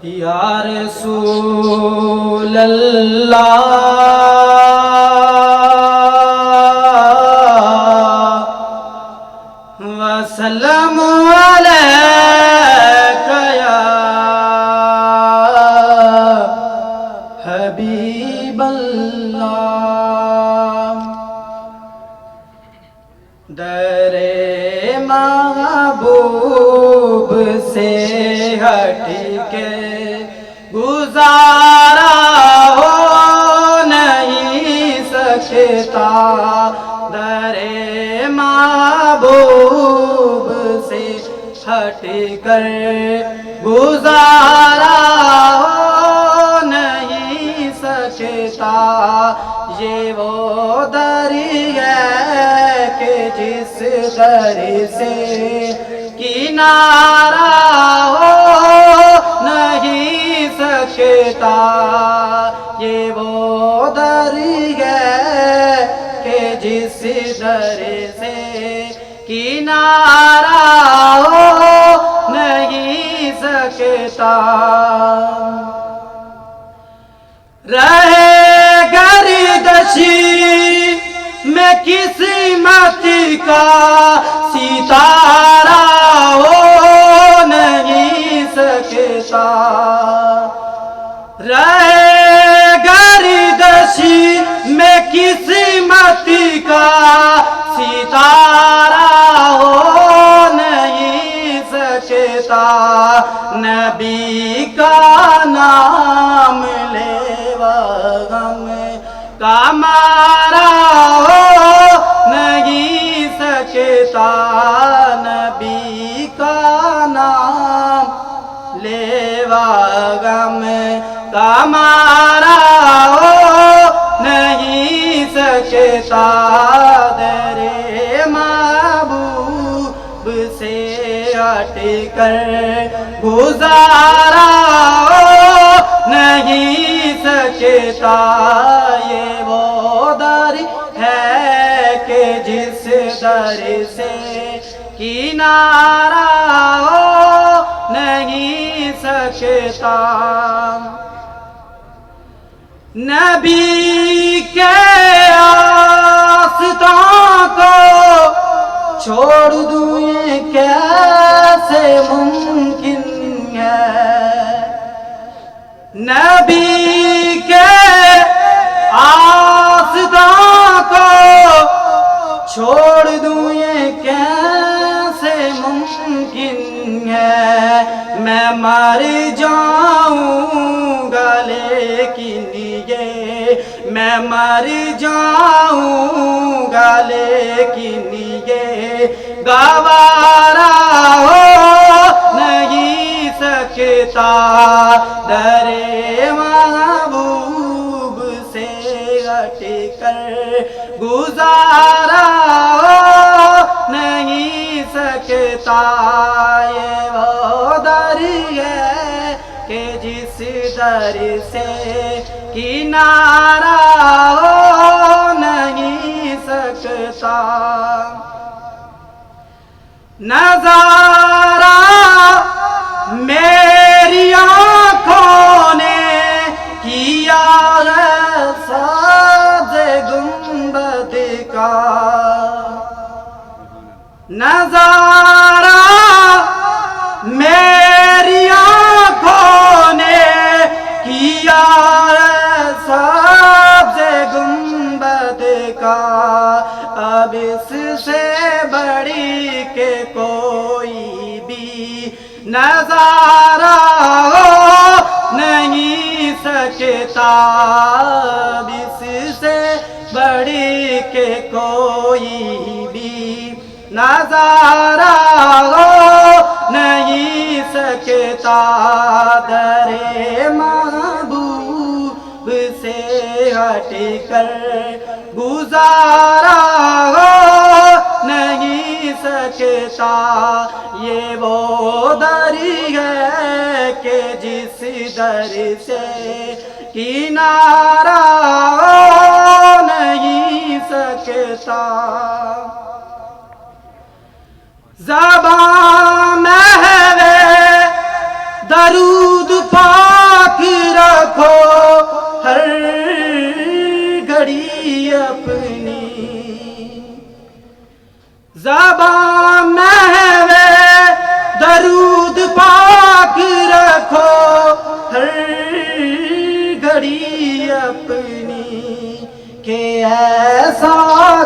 یا رسول اللہ وسلم علیک یا حبیب اللہ در محبوب سے ہٹ کے گزارا ہو نہیں سکتا در محبوب سے ہٹ کر گزارا ہو نہیں سکتا یہ وہ در ہے کہ جس در سے کنارہ ہو نہیں سکتا یہ وہ در ہے کہ جس در سے کنارہ ہو نہیں سکتا رہے گردشی میں قسمت کا ستارہ ہو نہیں سکتا رہے گردشی میں قسمت کا ستارہ ہو نہیں سکتا نبی کا نام لے غم کا مارا ہو نہیں سکتا نبی کا نام لیوا غم کا مارا ہو نہیں سکتا در محبوب سے ہٹ کر گزارا ہو نہیں سکتا یہ وہ در ہے کہ جس در سے کنارہ ہو نہیں سکتا نبی کے آستان کو چھوڑ دوں یہ کیسے ممکن ہے نبی کے آستان کو چھوڑ دوں یہ کیسے ممکن ہے میں مر جاؤں گا لیکن یہ میں مر جاؤں گا لیکن یہ گوارا ہو نہیں سکتا در محبوب سے ہٹ کر گزارا ہو نہیں سکتا یہ وہ در ہے کہ جس در سے کنارہ ہو نہیں سکتا نظارہ میری آنکھوں نے کیا ہے ساز گنبد کا نظارہ میری آنکھوں نے کیا ہے ساز گنبد کا اب اس سے بڑی کہ کوئی بھی نظارہ ہو نہیں سکتا اب اس سے بڑی کہ کوئی بھی نظارہ ہو نہیں سکتا در محبوب سے ہٹ کر گزارا ہو نہیں سکتا یہ وہ در ہے کہ جس در سے کنارہ ہو نہیں سکتا زبان